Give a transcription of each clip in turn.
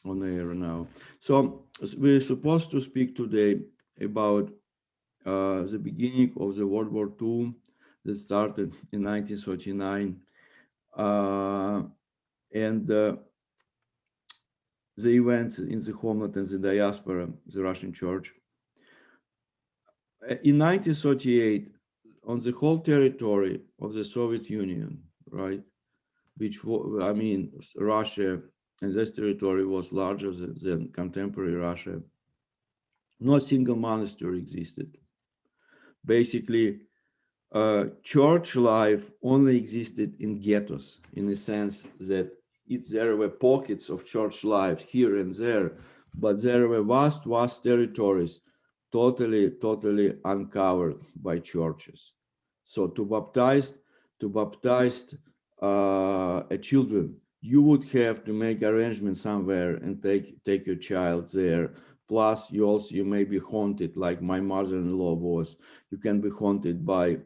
on air now. So we're supposed to speak today about the beginning of the World War II that started in 1939, and the events in the homeland and the diaspora, the Russian Church. In 1938, on the whole territory of the Soviet Union, right, which I mean, Russia, and this territory was larger than contemporary Russia, no single monastery existed. Basically, church life only existed in ghettos, in the sense that there were pockets of church life here and there, but there were vast territories totally uncovered by churches. So to baptize children, you would have to make arrangements somewhere and take your child there. Plus, you may be haunted, like my mother-in-law was. You can be haunted by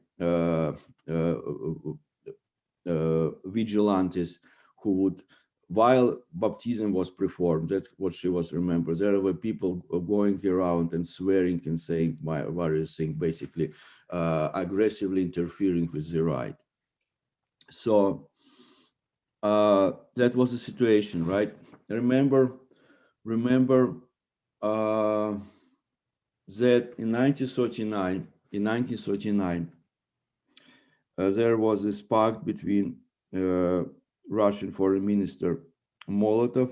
vigilantes who would, while baptism was performed, that's what she was remembered. There were people going around and swearing and saying various things, basically aggressively interfering with the rite. So that was the situation, right? Remember that in 1939, there was a spark between Russian Foreign Minister Molotov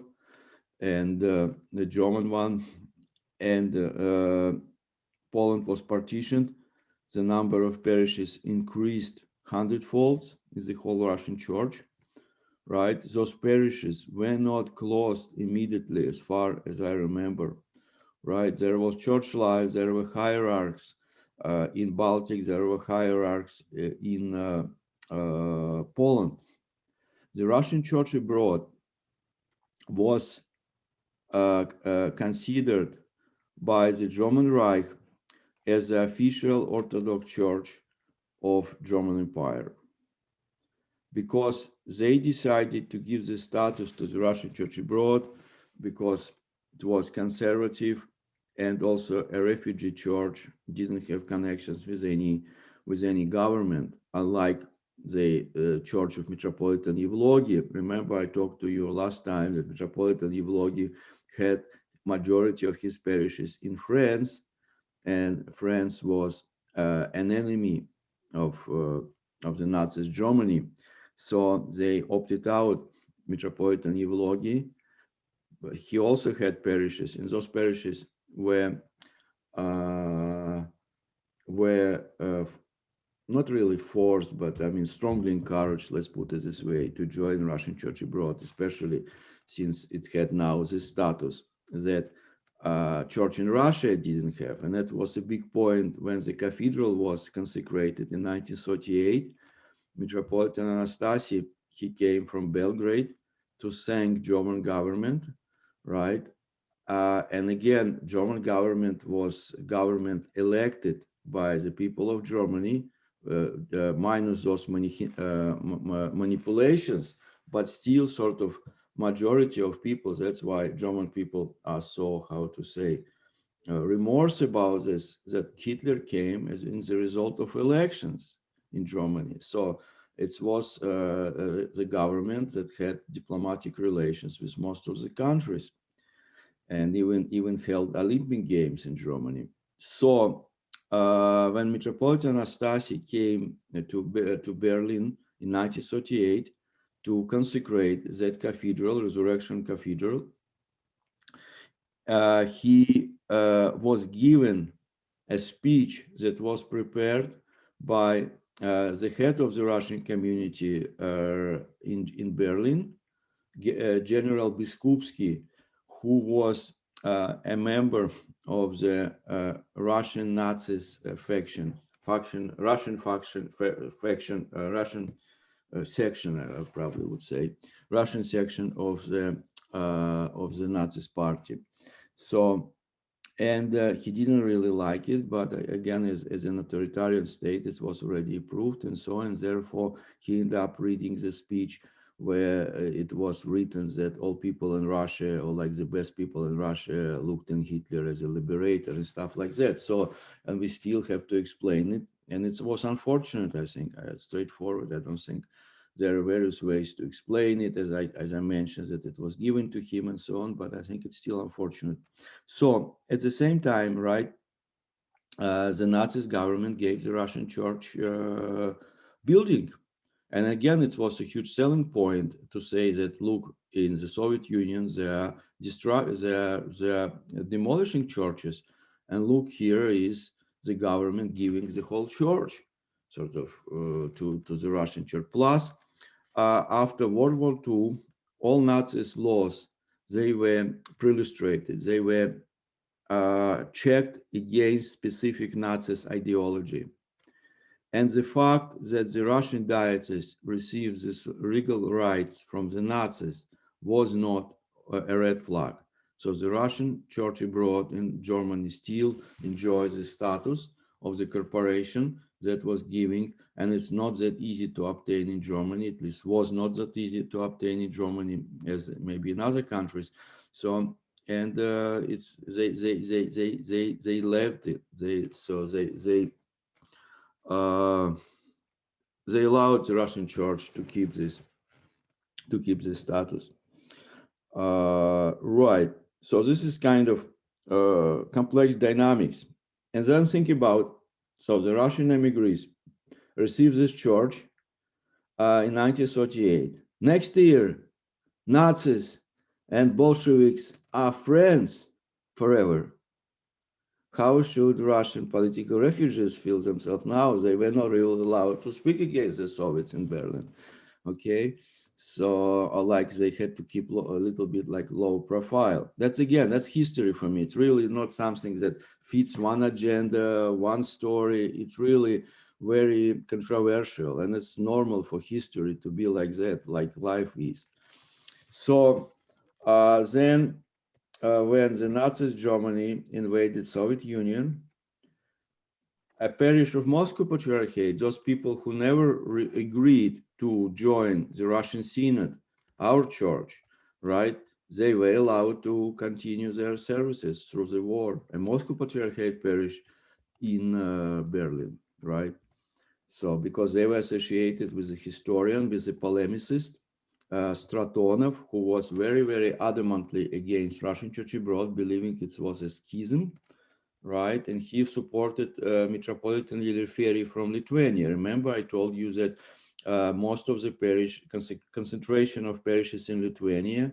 and the German one, and Poland was partitioned. The number of parishes increased 100-fold in the whole Russian Church, right? Those parishes were not closed immediately, as far as I remember, right? There was church life, there were hierarchs. In Baltic, there were hierarchs in Poland. The Russian Church abroad was considered by the German Reich as the official Orthodox Church of German Empire, because they decided to give the status to the Russian Church abroad because it was conservative, and also a refugee church, didn't have connections with any government, unlike the Church of Metropolitan Evlogi. Remember, I talked to you last time that Metropolitan Evlogi had majority of his parishes in France, and France was an enemy of the Nazis Germany. So they opted out Metropolitan Evlogi. But he also had parishes. In those parishes were not really forced, but I mean strongly encouraged, let's put it this way, to join Russian Church abroad, especially since it had now this status that church in Russia didn't have. And that was a big point when the cathedral was consecrated in 1938. Metropolitan Anastasi, he came from Belgrade to thank German government, right? And again, German government was government elected by the people of Germany, minus those manipulations, but still sort of majority of people. That's why German people are so, how to say, remorse about this, that Hitler came as in the result of elections in Germany. So it was the government that had diplomatic relations with most of the countries, and even held Olympic Games in Germany. So when Metropolitan Anastasi came to Berlin in 1938 to consecrate that cathedral, Resurrection Cathedral, he was given a speech that was prepared by the head of the Russian community in Berlin, General Biskupski, who was a member of the Russian Nazis Russian section, I probably would say, Russian section of the Nazis party. So, and he didn't really like it, but again, as an authoritarian state, it was already approved and so on, and therefore he ended up reading the speech where it was written that all people in Russia, or like the best people in Russia, looked in Hitler as a liberator and stuff like that. So, and we still have to explain it. And it was unfortunate, I think, straightforward. I don't think there are various ways to explain it, as I mentioned, that it was given to him and so on, but I think it's still unfortunate. So at the same time, right, the Nazis government gave the Russian church building. And again, it was a huge selling point to say that, look, in the Soviet Union, they are demolishing churches. And look, here is the government giving the whole church sort of to the Russian church. Plus, after World War II, all Nazis' laws, they were pre-illustrated. They were checked against specific Nazis ideology. And the fact that the Russian diocese received these regal rights from the Nazis was not a red flag. So the Russian church abroad in Germany still enjoys the status of the corporation that was giving, and it's not that easy to obtain in Germany, at least was not that easy to obtain in Germany as maybe in other countries. So, and it's they left it. Uh, they allowed the Russian church to keep this status. Right. So this is kind of complex dynamics. And then think about, so the Russian emigres received this church in 1938. Next year, Nazis and Bolsheviks are friends forever. How should Russian political refugees feel themselves now? They were not really allowed to speak against the Soviets in Berlin. Okay, so like they had to keep a little bit like low profile. That's history for me. It's really not something that fits one agenda, one story. It's really very controversial, and it's normal for history to be like that, like life is. So then when the Nazi Germany invaded Soviet Union, a parish of Moscow Patriarchate, those people who never agreed to join the Russian Synod, our church, right? They were allowed to continue their services through the war. A Moscow Patriarchate parish in Berlin, right? So because they were associated with a historian, with a polemicist, Stratonov, who was very, very adamantly against Russian Church abroad, believing it was a schism, right? And he supported Metropolitan Eleftheriy from Lithuania. Remember, I told you that most of the concentration of parishes in Lithuania,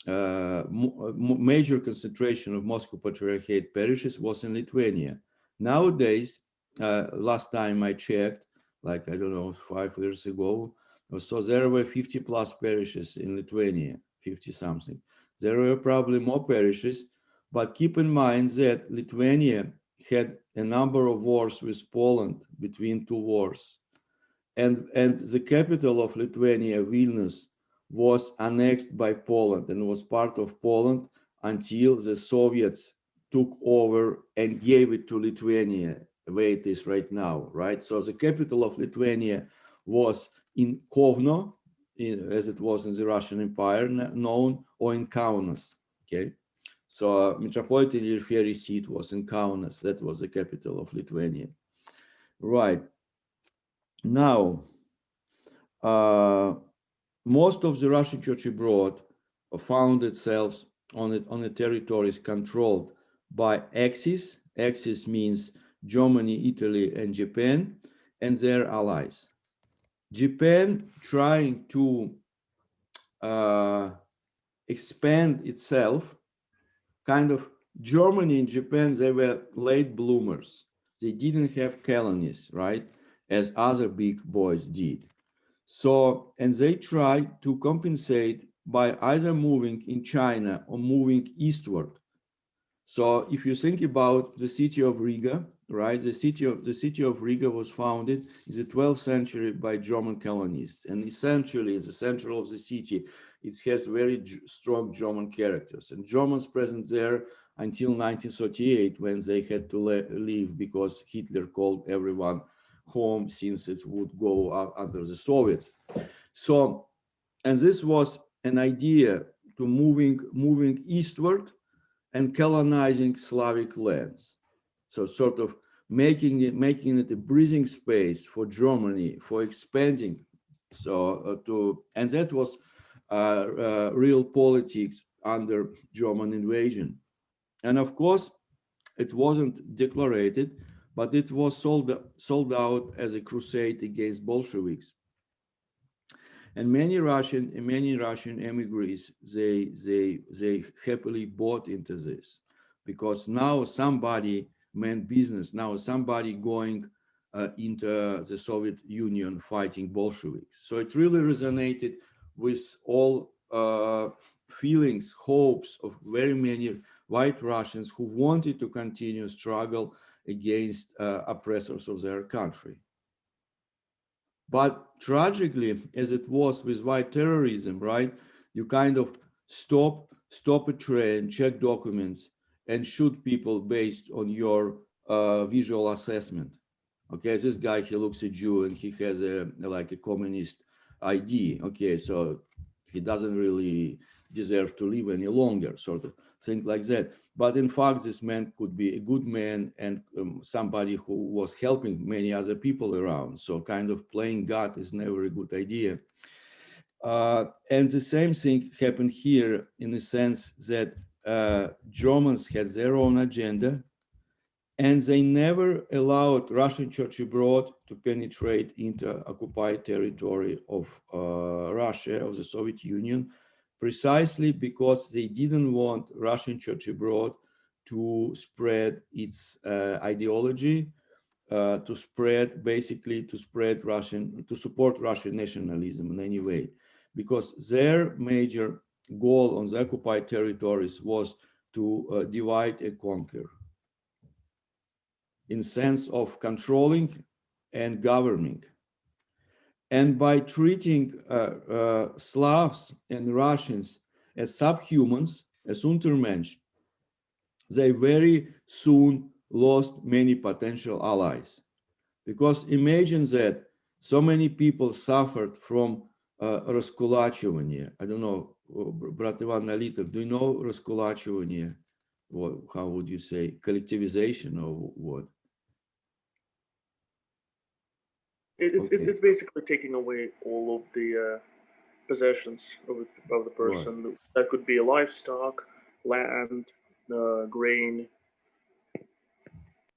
major concentration of Moscow Patriarchate parishes was in Lithuania. Nowadays, last time I checked, like, I don't know, 5 years ago, so there were 50 plus parishes in Lithuania, 50 something. There were probably more parishes, but keep in mind that Lithuania had a number of wars with Poland between two wars. And the capital of Lithuania, Vilnius, was annexed by Poland and was part of Poland until the Soviets took over and gave it to Lithuania, the way it is right now, right? So the capital of Lithuania was in Kovno, as it was in the Russian Empire known, or in Kaunas, okay? So Metropolitan Eleftheriy seat was in Kaunas. That was the capital of Lithuania. Right. Now, most of the Russian church abroad found itself on the territories controlled by Axis. Axis means Germany, Italy, and Japan, and their allies. Japan trying to expand itself, kind of Germany and Japan, they were late bloomers. They didn't have colonies, right, as other big boys did. So, and they tried to compensate by either moving in China or moving eastward. So if you think about the city of Riga, right, the city of Riga was founded in the 12th century by German colonists, and essentially in the center of the city, it has very strong German characters, and Germans present there until 1938, when they had to leave because Hitler called everyone home, since it would go under the Soviets. So And this was an idea to moving eastward and colonizing Slavic lands. So sort of making it a breathing space for Germany, for expanding. So and that was real politics under German invasion. And of course, it wasn't declared, but it was sold out as a crusade against Bolsheviks. And many Russian emigres, they happily bought into this, because now somebody meant business. Now somebody going into the Soviet Union fighting Bolsheviks. So it really resonated with all feelings, hopes of very many white Russians who wanted to continue struggle against oppressors of their country. But tragically, as it was with white terrorism, right, you kind of stop a train, check documents, and shoot people based on your visual assessment. Okay, this guy, he looks a Jew and he has like a communist ID. Okay, so he doesn't really deserve to live any longer, sort of things like that. But in fact, this man could be a good man and somebody who was helping many other people around. So kind of playing God is never a good idea. And the same thing happened here, in the sense that Germans had their own agenda, and they never allowed Russian church abroad to penetrate into occupied territory of Russia, of the Soviet Union, precisely because they didn't want Russian church abroad to spread its ideology, to support Russian nationalism in any way, because their major goal on the occupied territories was to divide and conquer, in sense of controlling and governing. And by treating Slavs and Russians as subhumans, as Untermensch, they very soon lost many potential allies. Because imagine that so many people suffered from раскулачивание. I don't know, Brat Ivan Nalitov, do you know раскулачивание? How would you say? Collectivization or what? It's basically taking away all of the possessions of the person. Right. That could be a livestock, land, grain.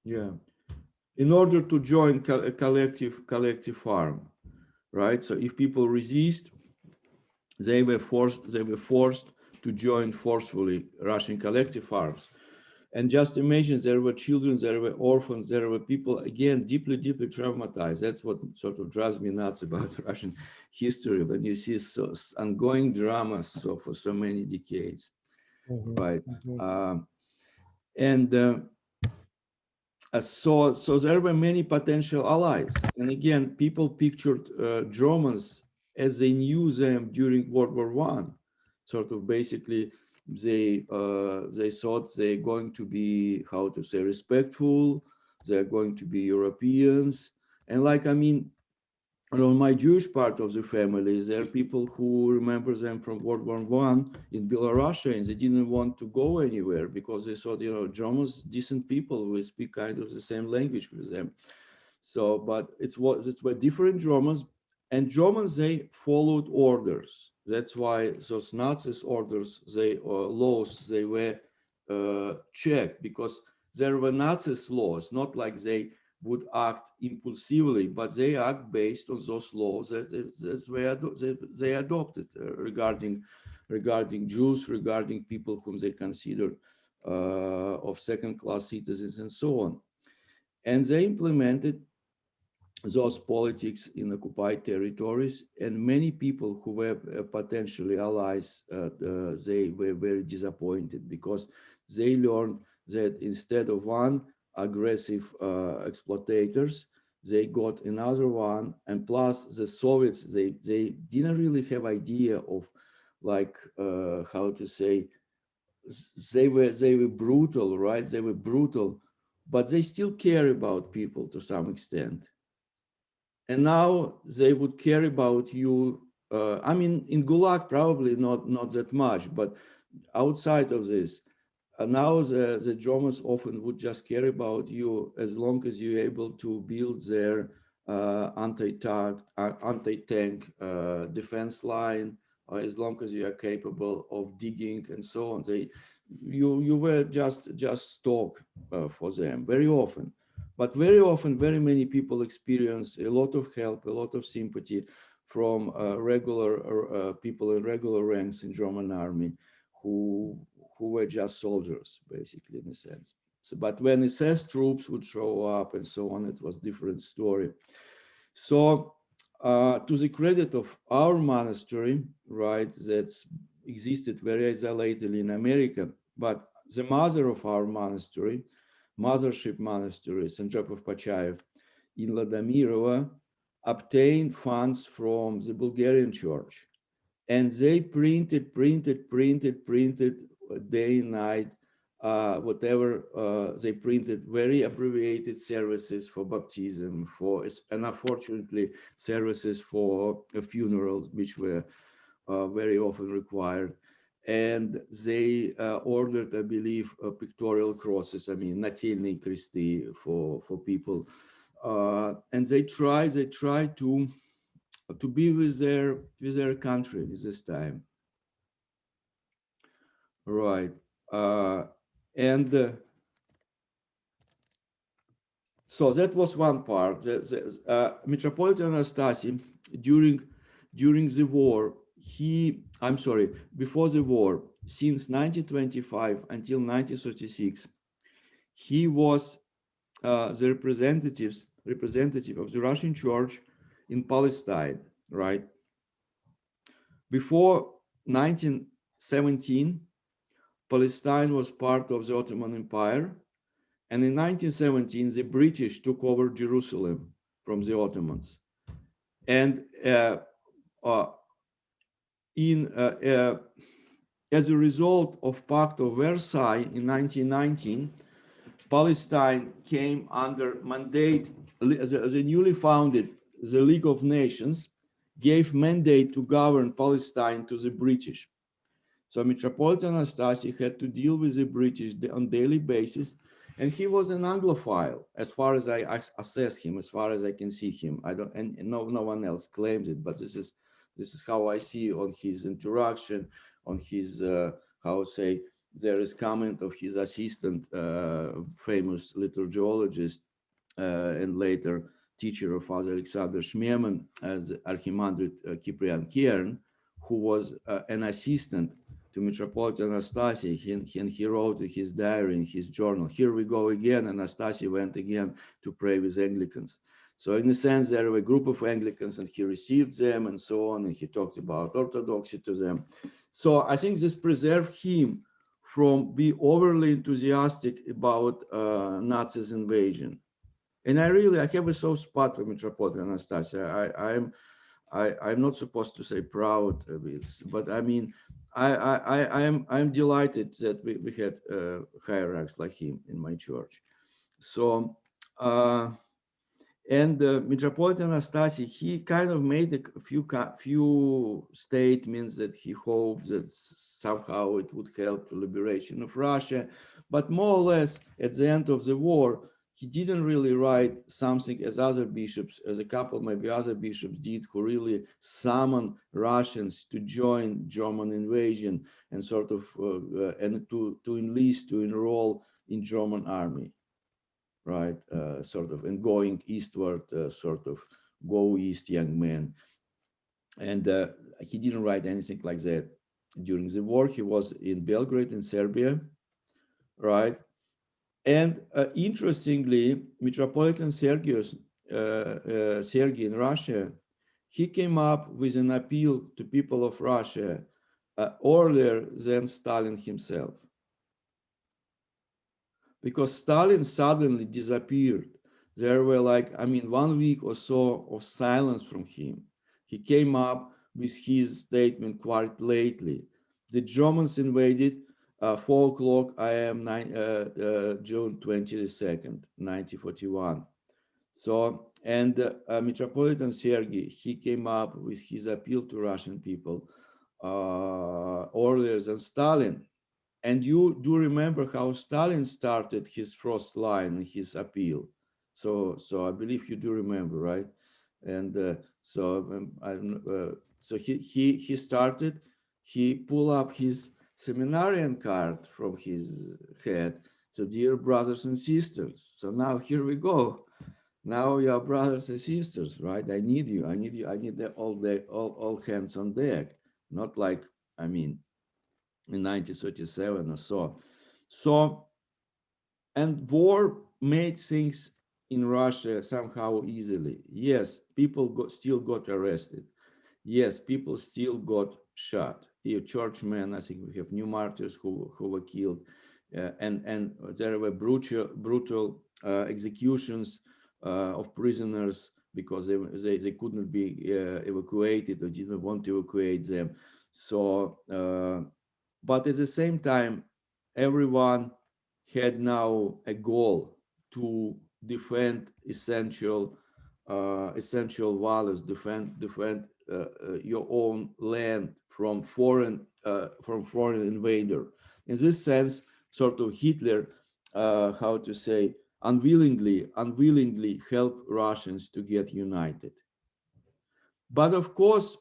Yeah. In order to join a collective farm, right? So if people resist, they were forced to join forcefully Russian collective farms. And just imagine, there were children, there were orphans, there were people, again, deeply traumatized. That's what sort of drives me nuts about Russian history, when you see ongoing dramas for so many decades, right? So there were many potential allies. And again, people pictured Germans as they knew them during World War I. Sort of basically, they thought they're going to be, how to say, respectful, they're going to be Europeans. And like, I mean, on my Jewish part of the family, there are people who remember them from World War I in Belarus, and they didn't want to go anywhere because they thought, Germans, decent people, we speak kind of the same language with them. So, but it's were different Germans, and Germans, they followed orders. That's why those Nazis orders, laws, they were checked, because there were Nazis laws, not like they would act impulsively, but they act based on those laws that they adopted regarding Jews, regarding people whom they considered of second-class citizens, and so on. And they implemented those politics in occupied territories, and many people who were potentially allies, they were very disappointed, because they learned that instead of one aggressive exploitators, they got another one. And plus the Soviets, they didn't really have idea of, like, how to say, they were brutal, right? They were brutal, but they still care about people to some extent. And now they would care about you I mean, in Gulag, probably not that much, but outside of this, now the Germans often would just care about you as long as you're able to build their anti-tank defense line, as long as you are capable of digging and so on. You were just stock for them very often. But very often, very many people experience a lot of help, a lot of sympathy from regular people in regular ranks in German army who were just soldiers, basically, in a sense. So, but when SS troops would show up and so on, it was a different story. So to the credit of our monastery, right, that's existed very isolatedly in America, but the mother of our monastery, mothership monastery, St. Joseph of Pachayev in Ladomirova, obtained funds from the Bulgarian church. And they printed day and night, whatever they printed, very abbreviated services for baptism, and unfortunately services for funerals, which were very often required. And they ordered, I believe, pictorial crosses, I mean, Natilny Kresti for people. And they tried to be with their country this time. Right. And so that was one part. Metropolitan Anastasi, during the war, before the war, since 1925 until 1936, he was the representative of the Russian Church in Palestine, right? Before 1917, Palestine was part of the Ottoman Empire, and in 1917, the British took over Jerusalem from the Ottomans. And as a result of Pact of Versailles in 1919, Palestine came under mandate, the newly founded, the League of Nations, gave mandate to govern Palestine to the British. So Metropolitan Anastasi had to deal with the British on a daily basis, and he was an Anglophile, as far as I assess him, as far as I can see him. And no one else claims it, but this is how I see on his interaction, on his there is comment of his assistant, famous liturgiologist, and later teacher of Father Alexander Schmemann, as Archimandrite Cyprian Kern, who was an assistant to Metropolitan Anastasi, and he wrote in his diary, in his journal, "Here we go again, Anastasi went again to pray with Anglicans." So in a sense, there were a group of Anglicans, and he received them and so on, and he talked about orthodoxy to them. So I think this preserved him from being overly enthusiastic about Nazis' invasion. And I have a soft spot for Metropolitan Anastasi. I'm not supposed to say proud of this, but I mean, I'm delighted that we had hierarchs like him in my church. So, and Metropolitan Anastasi, he kind of made a few statements that he hoped that somehow it would help the liberation of Russia, but more or less at the end of the war, he didn't really write something as other bishops, as a couple maybe other bishops did, who really summoned Russians to join German invasion and sort of and to enlist, to enroll in German army, right? Sort of, and going eastward, sort of go east, young man. And he didn't write anything like that during the war. He was in Belgrade in Serbia, right? And interestingly, Metropolitan Sergei in Russia, he came up with an appeal to people of Russia earlier than Stalin himself. Because Stalin suddenly disappeared. There were 1 week or so of silence from him. He came up with his statement quite lately. The Germans invaded 4 o'clock AM, June 22nd, 1941. So And Metropolitan Sergei, he came up with his appeal to Russian people earlier than Stalin. And you do remember how Stalin started his first line in his appeal. So I believe you do remember, right? And so he started. He pulled up his seminarian card from his head. So, dear brothers and sisters. So now here we go. Now you are brothers and sisters, right? I need you. I need you. I need all hands on deck. Not like, I mean, in 1937 or so. So, and war made things in Russia somehow easily. Yes, people still got arrested. Yes, people still got shot. Here, churchmen, I think we have new martyrs who were killed, and there were brutal executions of prisoners because they could not be evacuated or didn't want to evacuate them. So, but at the same time, everyone had now a goal to defend essential values, defend your own land from foreign invader. In this sense, sort of Hitler, how to say, unwillingly help Russians to get united. But of course,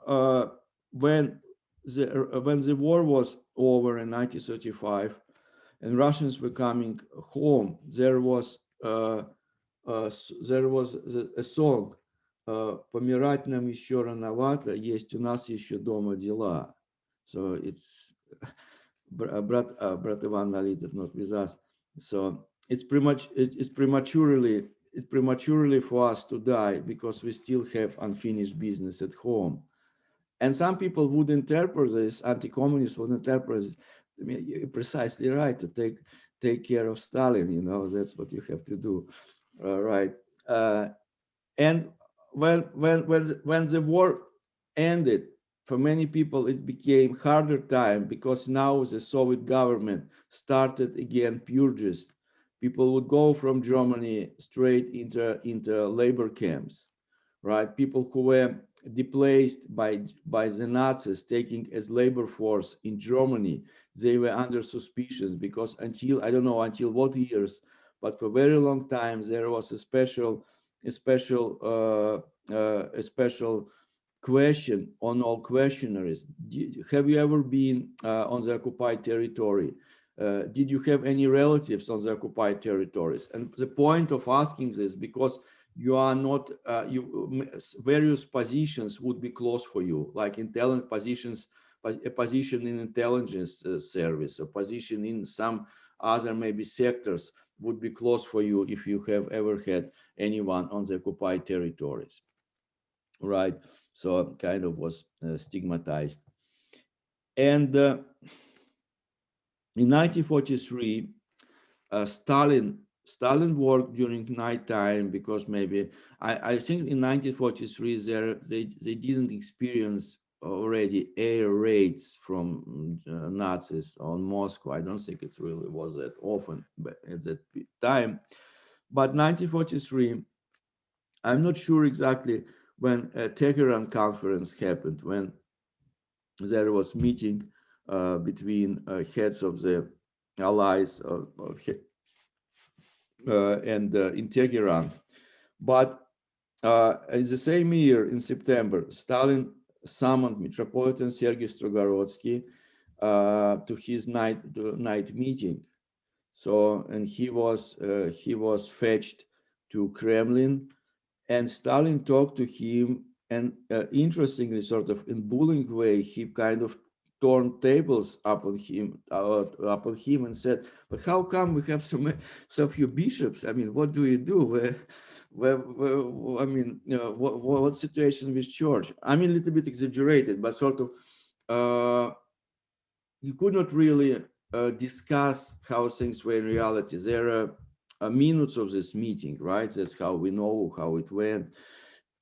uh, when the war was over in 1935 and Russians were coming home, there was a song «Помирать нам еще рановато, есть у нас еще дома дела». So it's Brat Ivan Nalitov not with us. So it's prematurely for us to die because we still have unfinished business at home. And some people would interpret this, anti-communists would interpret this. I mean, you're precisely right, to take care of Stalin, you know, that's what you have to do, right? And when the war ended, for many people it became harder time because now the Soviet government started again purges. People would go from Germany straight into labor camps, right? People who were displaced by the Nazis, taking as labor force in Germany, they were under suspicion because until, I don't know until what years, but for a very long time there was a special question on all questionnaires. Have you ever been on the occupied territory? Did you have any relatives on the occupied territories? And the point of asking this, because you are not, various positions would be closed for you, like intelligence positions, a position in intelligence service, a position in some other maybe sectors would be closed for you if you have ever had anyone on the occupied territories, right? So kind of was stigmatized. And in 1943, Stalin worked during nighttime because maybe I think in 1943 they didn't experience already air raids from Nazis on Moscow. I don't think it really was that often but at that time. But 1943, I'm not sure exactly when a Tehran conference happened, when there was meeting between heads of the allies and in Tehran. But in the same year, in September, Stalin summoned Metropolitan Sergei Strogorodski to his night meeting. So, and he was fetched to Kremlin, and Stalin talked to him. And interestingly, sort of in bullying way, he kind of turned tables upon him and said, "But how come we have so few bishops? I mean, what do we do? I mean, you know, what situation with church? I mean, a little bit exaggerated, but sort of you could not really discuss how things were in reality. There are minutes of this meeting, right? That's how we know how it went.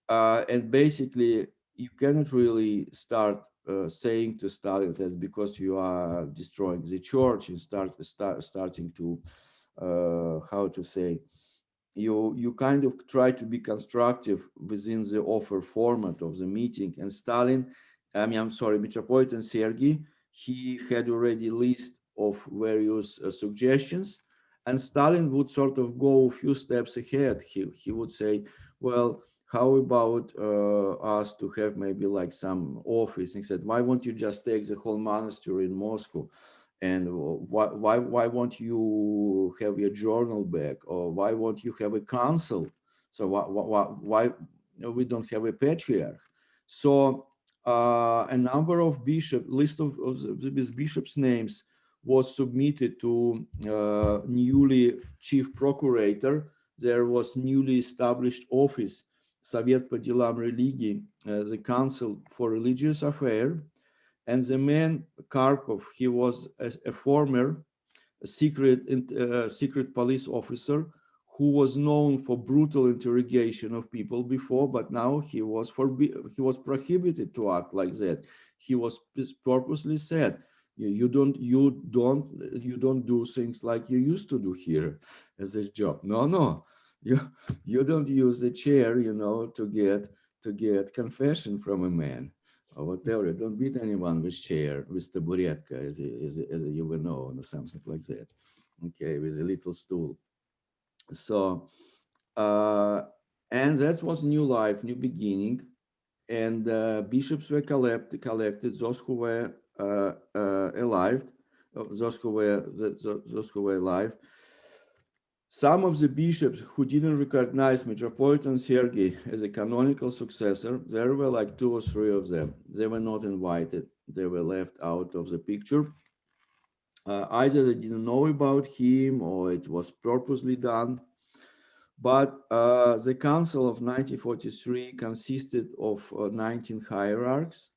And basically, you cannot really start saying to Stalin that's because you are destroying the church and starting to, how to say, you kind of try to be constructive within the offer format of the meeting. And Stalin, I'm sorry, Metropolitan Sergei, he had already list of various suggestions, and Stalin would sort of go a few steps ahead. He would say, well, how about us to have maybe like some office? He said, why won't you just take the whole monastery in Moscow? And why won't you have your journal back, or why won't you have a council? So why we don't have a patriarch? So a number of list of these bishops' names was submitted to newly chief procurator. There was newly established office, Совет по делам религии, the Council for Religious Affairs. And the man Karpov, he was a former secret police officer who was known for brutal interrogation of people before, but now he was prohibited to act like that. He was purposely said, you don't do things like you used to do here as a job. No, you don't use the chair, to get confession from a man or whatever. Don't beat anyone with chair, with taburetka, as you will know, or something like that. Okay, with a little stool. So, and that was new life, new beginning. And bishops were collected, those who were alive, those who were alive. Some of the bishops who didn't recognize Metropolitan Sergei as a canonical successor, there were like 2 or 3 of them. They were not invited. They were left out of the picture. Either they didn't know about him or it was purposely done. But the Council of 1943 consisted of 19 hierarchs.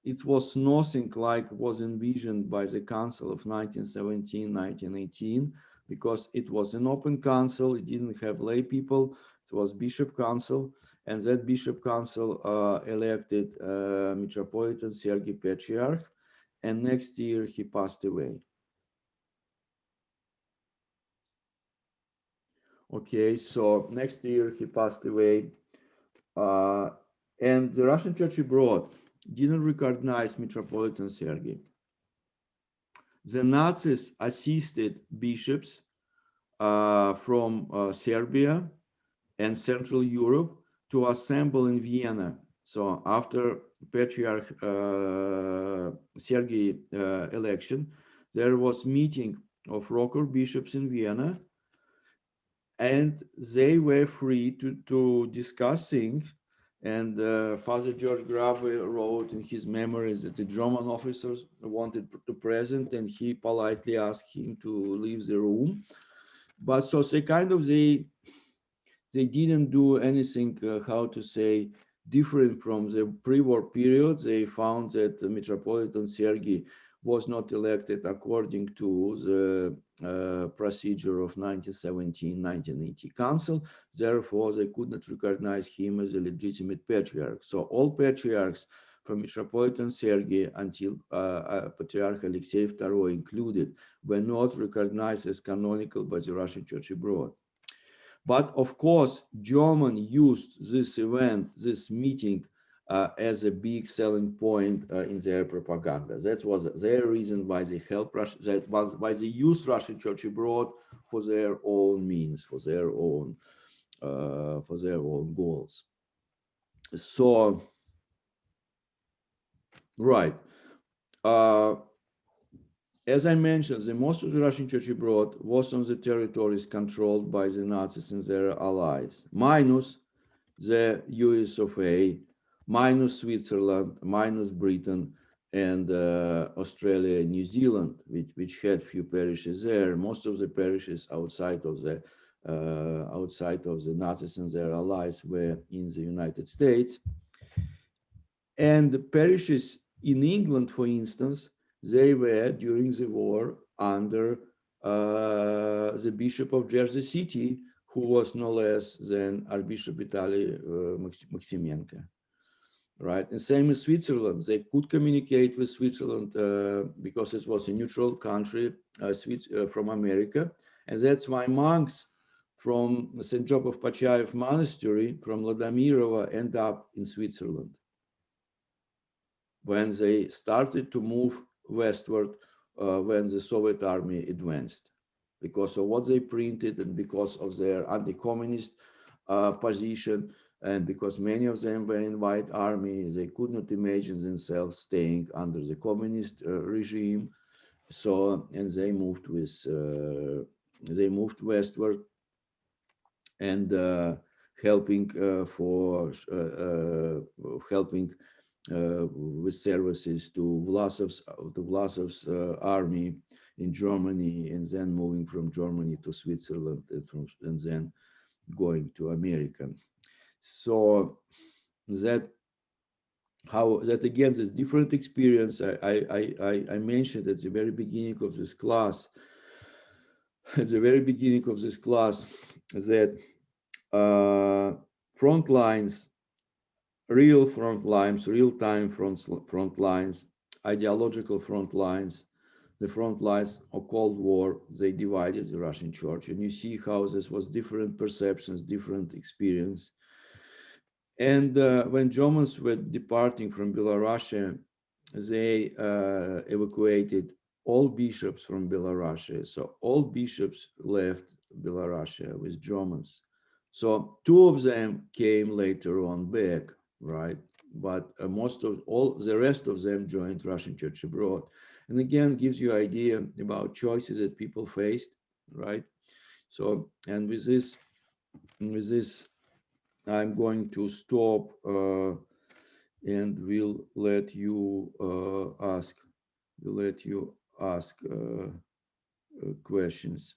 It was nothing like was envisioned by the Council of 1917, 1918, because it was an open council. It didn't have lay people. It was Bishop Council, and that Bishop Council elected Metropolitan Sergei Patriarch, and next year he passed away. Okay, so next year he passed away. And the Russian Church abroad didn't recognize Metropolitan Sergei. The Nazis assisted bishops from Serbia and Central Europe to assemble in Vienna. So after Patriarch Sergei election, there was meeting of Rocker bishops in Vienna, and they were free to discuss things. And Father George Grabe wrote in his memories that the German officers wanted to present, and he politely asked him to leave the room. But so they didn't do anything, how to say, different from the pre-war period. They found that the Metropolitan Sergei was not elected according to the procedure of 1917-1980 Council. Therefore, they could not recognize him as a legitimate patriarch. So all patriarchs from Metropolitan Sergei until Patriarch Alexei II included were not recognized as canonical by the Russian Church abroad. But of course, Germany used this event, this meeting, as a big selling point in their propaganda. That was their reason why they helped Russia. That was why they used Russian Church abroad for their own means, for their own goals. So, right. As I mentioned, the most of the Russian Church abroad was on the territories controlled by the Nazis and their allies, minus the US of A, minus Switzerland, minus Britain, and Australia and New Zealand, which had few parishes there. Most of the parishes outside of the Nazis and their allies were in the United States. And the parishes in England, for instance, they were during the war under the Bishop of Jersey City, who was no less than Archbishop Vitaly Maximenko, right? And same as Switzerland, they could communicate with Switzerland because it was a neutral country from America, and that's why monks from St. Job of Pachayev Monastery, from Ladomirova, end up in Switzerland when they started to move westward, when the Soviet army advanced, because of what they printed and because of their anti-communist position, and because many of them were in white army, they could not imagine themselves staying under the communist regime. So, and they moved westward, and helping with services to Vlasov's army in Germany, and then moving from Germany to Switzerland, and then going to America. So that again, this different experience I mentioned at the very beginning of this class. At the very beginning of this class, that front lines, real-time front lines, ideological front lines, the front lines of Cold War, they divided the Russian church. And you see how this was different perceptions, different experience. And when Germans were departing from Belarus, they evacuated all bishops from Belarus. So all bishops left Belarus with Germans. So two of them came later on back, right? But most of all, the rest of them joined Russian Church abroad. And again, gives you idea about choices that people faced, right? So, and with this, I'm going to stop and we'll let you ask questions.